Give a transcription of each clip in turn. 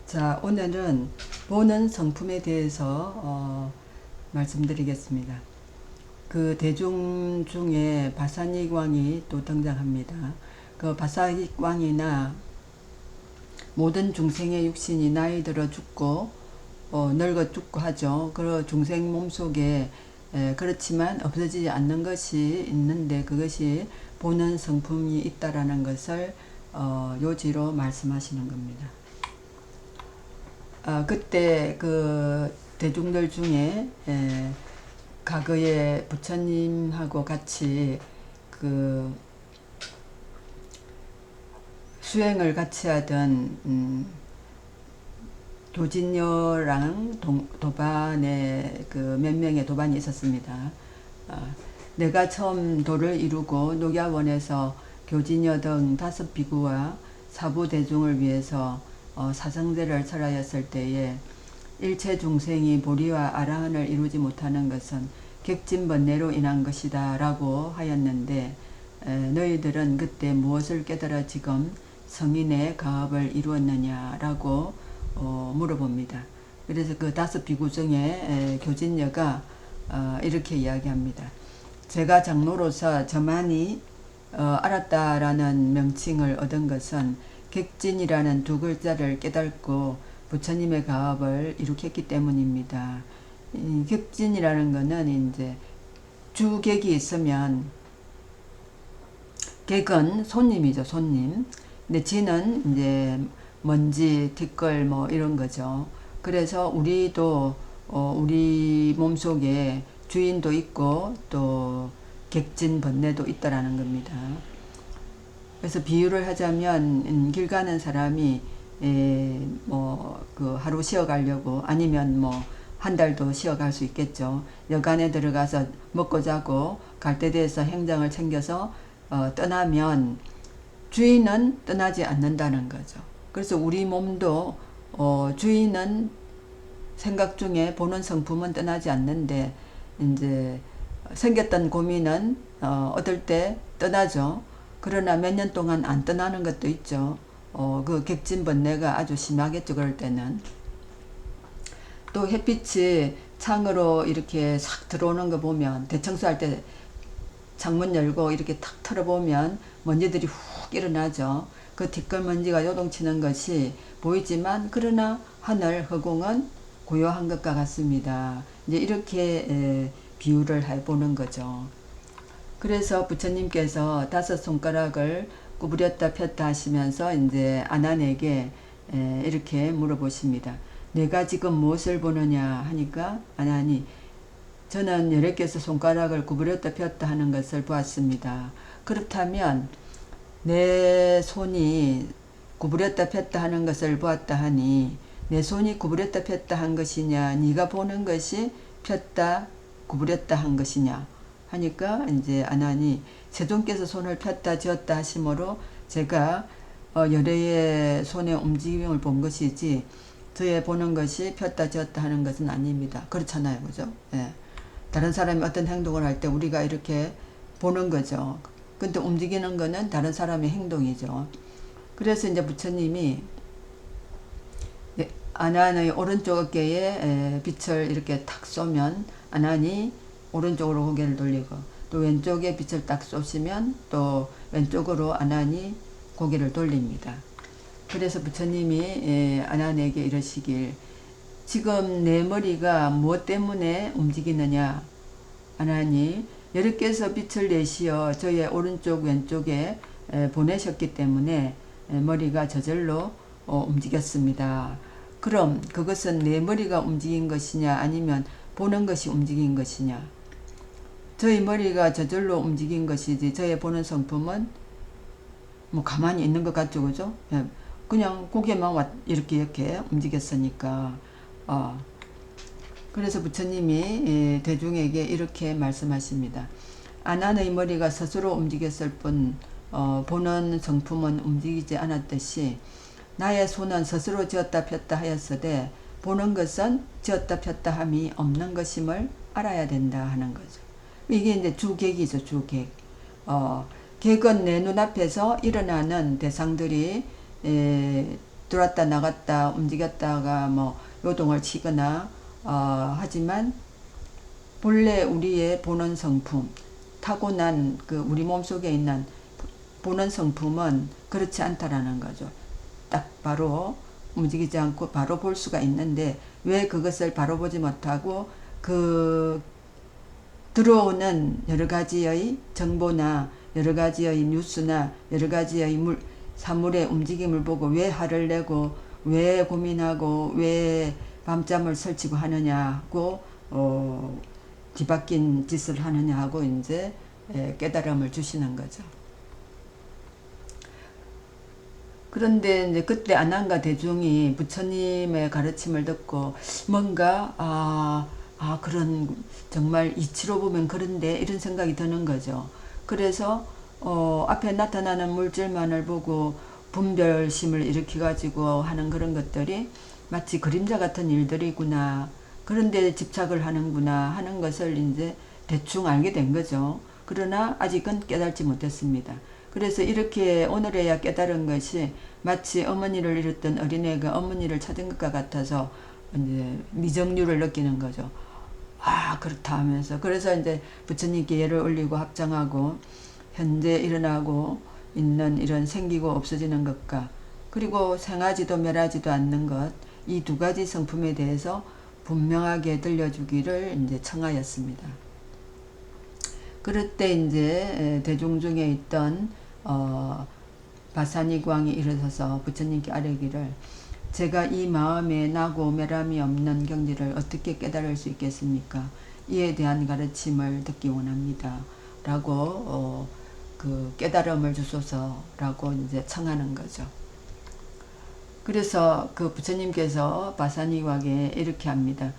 자, 오늘은 보는 성품에 대해서 말씀드리겠습니다. 그 대중 중에 바사닉왕이 또 등장합니다. 그 바사닉왕이나 모든 중생의 육신이 나이 들어 죽고 늙어 죽고 하죠. 그 중생 몸속에 그렇지만 없어지지 않는 것이 있는데 그것이 보는 성품이 있다라는 것을 요지로 말씀하시는 겁니다. 그때 그 대중들 중에 과거에 부처님하고 같이 그 수행을 같이 하던 교진녀랑 도반의 그 몇 명의 도반이 있었습니다. 내가 처음 도를 이루고 녹야원에서 교진녀 등 5비구와 사부 대중을 위해서 사성제를 설하였을 때에 일체 중생이 보리와 아라한을 이루지 못하는 것은 객진번뇌로 인한 것이다 라고 하였는데 너희들은 그때 무엇을 깨달아 지금 성인의 가업을 이루었느냐 라고 물어봅니다. 그래서 그 5비구 중에 교진녀가 이렇게 이야기합니다. 제가 장로로서 저만이 알았다라는 명칭을 얻은 것은 객진이라는 두 글자를 깨닫고 부처님의 가업을 이룩했기 때문입니다. 객진이라는 것은 이제 주객이 있으면 객은 손님이죠, 손님. 근데 진은 이제 먼지, 티끌 뭐 이런 거죠. 그래서 우리도 우리 몸속에 주인도 있고 또 객진 번뇌도 있다라는 겁니다. 그래서 비유를 하자면 길 가는 사람이 뭐 그 하루 쉬어가려고 아니면 뭐 한 달도 쉬어갈 수 있겠죠. 여간에 들어가서 먹고 자고 갈 때 돼서 행장을 챙겨서 떠나면 주인은 떠나지 않는다는 거죠. 그래서 우리 몸도 주인은 생각 중에 보는 성품은 떠나지 않는데 이제 생겼던 고민은 얻을 때 떠나죠. 그러나 몇 년 동안 안 떠나는 것도 있죠. 그 객진번뇌가 아주 심하겠죠. 그럴 때는. 또 햇빛이 창으로 이렇게 싹 들어오는 거 보면 대청소할 때 창문 열고 이렇게 탁 털어보면 먼지들이 훅 일어나죠. 그 뒷걸먼지가 요동치는 것이 보이지만 그러나 하늘 허공은 고요한 것과 같습니다. 이제 이렇게 비유를 해보는 거죠. 그래서 부처님께서 5손가락을 구부렸다 폈다 하시면서 이제 아난에게 이렇게 물어보십니다. 내가 지금 무엇을 보느냐 하니까 아난이 저는 여러 개서 손가락을 구부렸다 폈다 하는 것을 보았습니다. 그렇다면 내 손이 구부렸다 폈다 하는 것을 보았다 하니 내 손이 구부렸다 폈다 한 것이냐 네가 보는 것이 폈다 구부렸다 한 것이냐 하니까 이제 아난이 세존께서 손을 폈다 쥐었다 하심으로 제가 여러의 손의 움직임을 본 것이지 저의 보는 것이 폈다 쥐었다 하는 것은 아닙니다. 그렇잖아요. 그죠? 예. 다른 사람이 어떤 행동을 할 때 우리가 이렇게 보는 거죠. 근데 움직이는 거는 다른 사람의 행동이죠. 그래서 이제 부처님이 아난의 오른쪽 어깨에 빛을 이렇게 탁 쏘면 아난이 오른쪽으로 고개를 돌리고 또 왼쪽에 빛을 딱 쏘시면 또 왼쪽으로 아난이 고개를 돌립니다. 그래서 부처님이 아난에게 이러시길 지금 내 머리가 무엇 때문에 움직이느냐 아난이 여러께서 빛을 내시어 저의 오른쪽 왼쪽에 보내셨기 때문에 머리가 저절로 움직였습니다. 그럼 그것은 내 머리가 움직인 것이냐 아니면 보는 것이 움직인 것이냐. 저희 머리가 저절로 움직인 것이지 저의 보는 성품은 뭐 가만히 있는 것 같죠. 그죠? 그냥 고개만 이렇게 움직였으니까 그래서 부처님이 대중에게 이렇게 말씀하십니다. 아난의 머리가 스스로 움직였을 뿐 보는 성품은 움직이지 않았듯이 나의 손은 스스로 쥐었다 폈다 하였으되 보는 것은 쥐었다 폈다 함이 없는 것임을 알아야 된다 하는 거죠. 이게 이제 주객이죠. 주객. 객은 내 눈앞에서 일어나는 대상들이 들어왔다 나갔다 움직였다가 뭐 요동을 치거나 하지만 본래 우리의 본원 성품, 타고난 그 우리 몸속에 있는 본원 성품은 그렇지 않다라는 거죠. 딱 바로 움직이지 않고 바로 볼 수가 있는데 왜 그것을 바로 보지 못하고 그 들어오는 여러 가지의 정보나 여러 가지의 뉴스나 여러 가지의 사물의 움직임을 보고 왜 화를 내고 왜 고민하고 왜 밤잠을 설치고 하느냐고 뒤바뀐 짓을 하느냐 하고 이제 깨달음을 주시는 거죠. 그런데 이제 그때 안한가 대중이 부처님의 가르침을 듣고 뭔가 그런 정말 이치로 보면 그런데 이런 생각이 드는 거죠. 그래서 앞에 나타나는 물질만을 보고 분별심을 일으켜 가지고 하는 그런 것들이 마치 그림자 같은 일들이구나. 그런데 집착을 하는구나 하는 것을 이제 대충 알게 된 거죠. 그러나 아직은 깨닫지 못했습니다. 그래서 이렇게 오늘에야 깨달은 것이 마치 어머니를 잃었던 어린애가 어머니를 찾은 것과 같아서 이제 미정유를 느끼는 거죠. 그렇다 하면서. 그래서 이제 부처님께 예를 올리고 합장하고 현재 일어나고 있는 이런 생기고 없어지는 것과 그리고 생하지도 멸하지도 않는 것, 이 두 가지 성품에 대해서 분명하게 들려주기를 이제 청하였습니다. 그럴 때 이제 대중 중에 있던 바사니광이 일어서서 부처님께 아뢰기를 제가 이 마음에 나고 멸함이 없는 경지를 어떻게 깨달을 수 있겠습니까? 이에 대한 가르침을 듣기 원합니다. 라고 그 깨달음을 주소서라고 이제 청하는 거죠. 그래서 그 부처님께서 바사니광에 이렇게 합니다.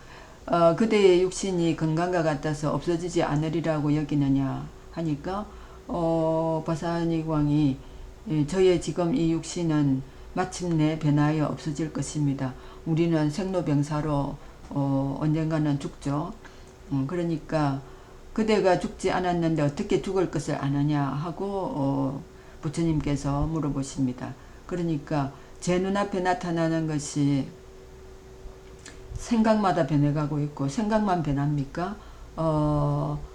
그대의 육신이 건강과 같아서 없어지지 않으리라고 여기느냐 하니까 바사니광이 저의 지금 이 육신은 마침내 변하여 없어질 것입니다. 우리는 생로병사로 언젠가는 죽죠. 그러니까 그대가 죽지 않았는데 어떻게 죽을 것을 아느냐 하고 부처님께서 물어보십니다. 그러니까 제 눈앞에 나타나는 것이 생각마다 변해가고 있고 생각만 변합니까?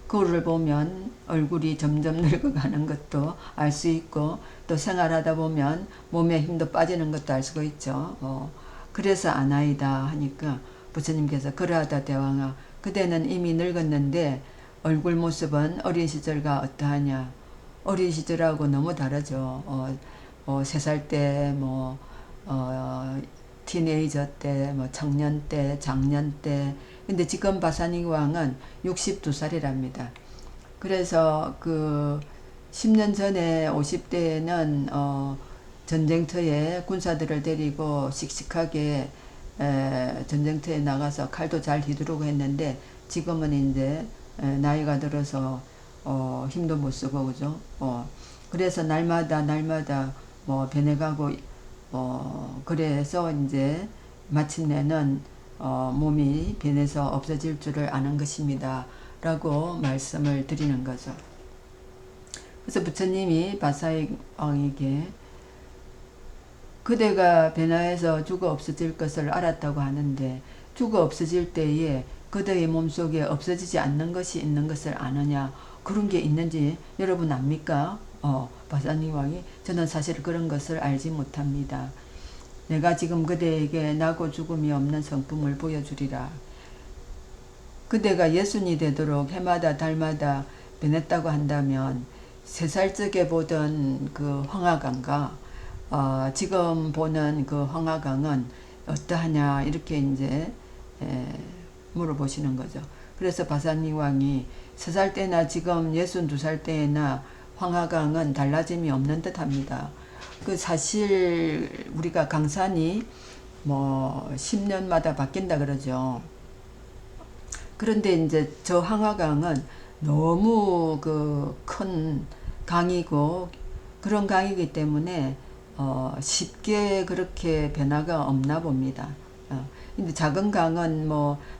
거울을 보면 얼굴이 점점 늙어가는 것도 알 수 있고 또 생활하다 보면 몸에 힘도 빠지는 것도 알 수가 있죠. 그래서 아나이다 하니까 부처님께서 그러하다 대왕아 그대는 이미 늙었는데 얼굴 모습은 어린 시절과 어떠하냐. 어린 시절하고 너무 다르죠. 3살 때 티네이저 때, 청년 때, 장년 때. 근데 지금 바사니광은 62살이랍니다. 그래서 그 10년 전에 50대에는 전쟁터에 군사들을 데리고 씩씩하게 전쟁터에 나가서 칼도 잘 휘두르고 했는데 지금은 이제 나이가 들어서 힘도 못 쓰고 그죠. 그래서 날마다 변해가고 그래서 이제 마침내는 몸이 변해서 없어질 줄을 아는 것입니다. 라고 말씀을 드리는 거죠. 그래서 부처님이 바사니광에게 그대가 변화해서 죽어 없어질 것을 알았다고 하는데 죽어 없어질 때에 그대의 몸속에 없어지지 않는 것이 있는 것을 아느냐. 그런 게 있는지 여러분 압니까? 바사니광이 저는 사실 그런 것을 알지 못합니다. 내가 지금 그대에게 나고 죽음이 없는 성품을 보여주리라. 그대가 예순이 되도록 해마다 달마다 변했다고 한다면 3살 적에 보던 그 황하강과 지금 보는 그 황하강은 어떠하냐 이렇게 이제 물어보시는 거죠. 그래서 바사니광이 3살 때나 지금 62살 때나 황하강은 달라짐이 없는 듯 합니다. 그 사실 우리가 강산이 10년마다 바뀐다 그러죠. 그런데 이제 저 황하강은 너무 그 큰 강이고 그런 강이기 때문에 쉽게 그렇게 변화가 없나 봅니다. 근데 작은 강은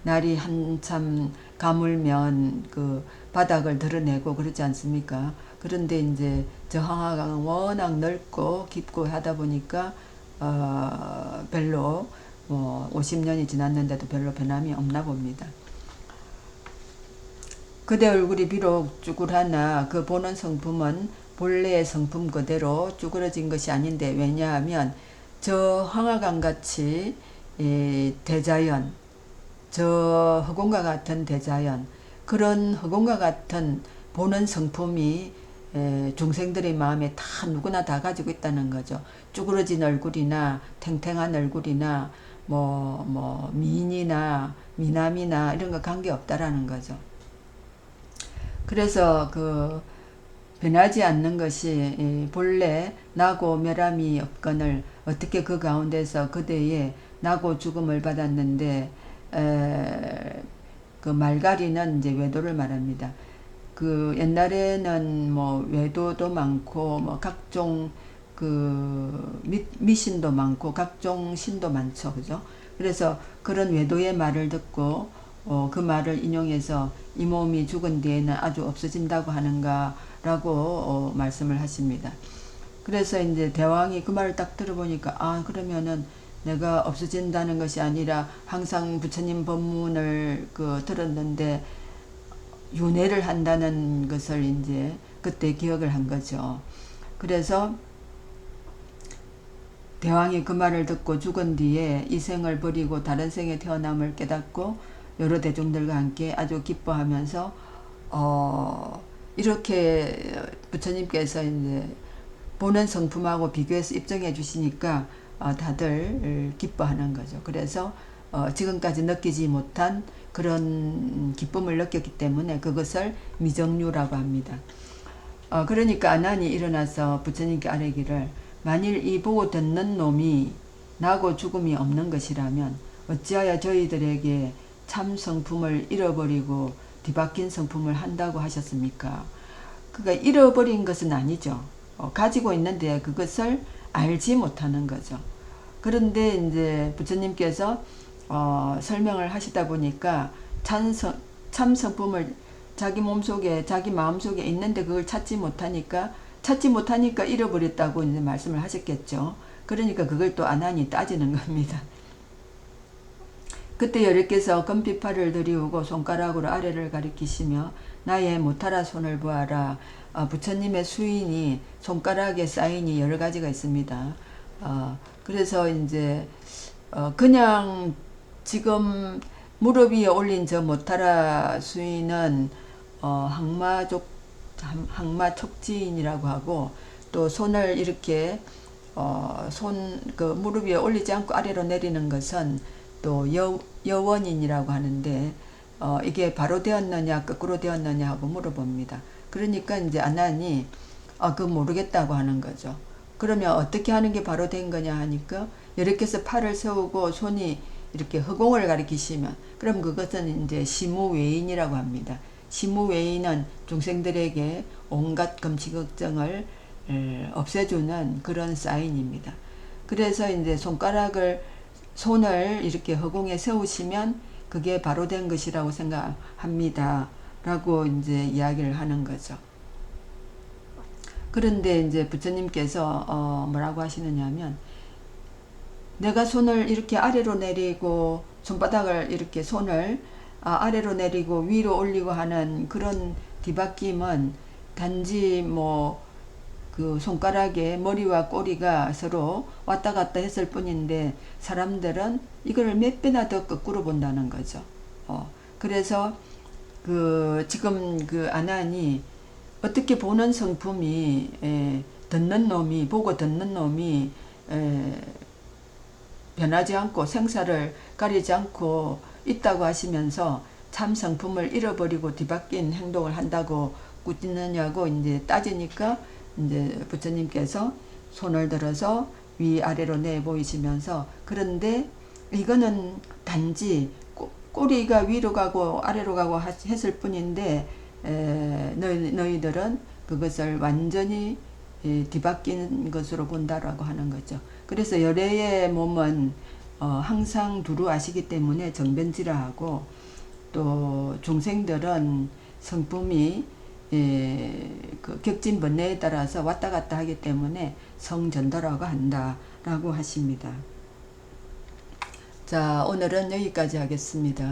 날이 한참 가물면 그 바닥을 드러내고 그러지 않습니까? 그런데 이제 저 황하강은 워낙 넓고 깊고 하다 보니까 별로 50년이 지났는데도 별로 변함이 없나 봅니다. 그대 얼굴이 비록 쭈그라나 그 보는 성품은 본래의 성품 그대로 쭈그러진 것이 아닌데, 왜냐하면 저 황하강 같이 대자연, 저 허공과 같은 대자연, 그런 허공과 같은 보는 성품이 중생들의 마음에 다 누구나 다 가지고 있다는 거죠. 쭈그러진 얼굴이나 탱탱한 얼굴이나 미인이나 미남이나 이런 거 관계없다라는 거죠. 그래서 변하지 않는 것이 본래 나고 멸함이 없거늘 어떻게 그 가운데서 그대의 나고 죽음을 받았는데, 그 말가리는 이제 외도를 말합니다. 그 옛날에는 외도도 많고 각종 미신도 많고 각종 신도 많죠, 그죠? 그래서 그런 외도의 말을 듣고 그 말을 인용해서 이 몸이 죽은 뒤에는 아주 없어진다고 하는가라고 말씀을 하십니다. 그래서 이제 대왕이 그 말을 딱 들어보니까, 그러면은 내가 없어진다는 것이 아니라 항상 부처님 법문을 들었는데 윤회를 한다는 것을 이제 그때 기억을 한 거죠. 그래서 대왕이 그 말을 듣고 죽은 뒤에 이 생을 버리고 다른 생에 태어남을 깨닫고 여러 대중들과 함께 아주 기뻐하면서 이렇게 부처님께서 이제 보는 성품하고 비교해서 입증해 주시니까 다들 기뻐하는 거죠. 그래서 지금까지 느끼지 못한 그런 기쁨을 느꼈기 때문에 그것을 미정류라고 합니다. 그러니까 아난이 일어나서 부처님께 아뢰기를, 만일 이 보고 듣는 놈이 나고 죽음이 없는 것이라면 어찌하여 저희들에게 참 성품을 잃어버리고 뒤바뀐 성품을 한다고 하셨습니까? 그러니까 잃어버린 것은 아니죠. 가지고 있는데 그것을 알지 못하는 거죠. 그런데 이제 부처님께서 설명을 하시다 보니까 참 성품을 자기 몸속에 자기 마음속에 있는데 그걸 찾지 못하니까 잃어버렸다고 이제 말씀을 하셨겠죠. 그러니까 그걸 또 아난이 따지는 겁니다. 그때 여러께서 금빛팔을 들이우고 손가락으로 아래를 가리키시며 나의 모타라 손을 보아라. 부처님의 수인이 손가락에 사인이 여러 가지가 있습니다. 그래서 이제 그냥 지금 무릎 위에 올린 저 모타라 수인은 항마 촉지인이라고 하고, 또 손을 이렇게 무릎 위에 올리지 않고 아래로 내리는 것은 또 여원인이라고 하는데, 이게 바로 되었느냐 거꾸로 되었느냐 하고 물어봅니다. 그러니까 이제 아난이 그거 모르겠다고 하는 거죠. 그러면 어떻게 하는 게 바로 된 거냐 하니까, 여러께서 팔을 세우고 손이 이렇게 허공을 가리키시면, 그럼 그것은 이제 시무외인이라고 합니다. 시무외인은 중생들에게 온갖 금치 걱정을 없애주는 그런 사인입니다. 그래서 이제 손을 이렇게 허공에 세우시면 그게 바로 된 것이라고 생각합니다. 라고 이제 이야기를 하는 거죠. 그런데 이제 부처님께서 뭐라고 하시느냐 하면, 내가 손을 이렇게 아래로 내리고 손바닥을 이렇게 손을 아래로 내리고 위로 올리고 하는 그런 뒤바뀜은 단지 그 손가락에 머리와 꼬리가 서로 왔다 갔다 했을 뿐인데, 사람들은 이걸 몇 배나 더 거꾸로 본다는 거죠. 그래서 지금 아난이 어떻게 보는 성품이 보고 듣는 놈이 변하지 않고 생사를 가리지 않고 있다고 하시면서 참 성품을 잃어버리고 뒤바뀐 행동을 한다고 꾸짖느냐고 이제 따지니까, 이제 부처님께서 손을 들어서 위아래로 내 보이시면서, 그런데 이거는 단지 꼬리가 위로 가고 아래로 가고 했을 뿐인데, 너희들은 그것을 완전히 뒤바뀐 것으로 본다라고 하는 거죠. 그래서 열애의 몸은 항상 두루 아시기 때문에 정변지라하고, 또 중생들은 성품이 그 격진 번뇌에 따라서 왔다 갔다 하기 때문에 성전도라고 한다라고 하십니다. 자, 오늘은 여기까지 하겠습니다.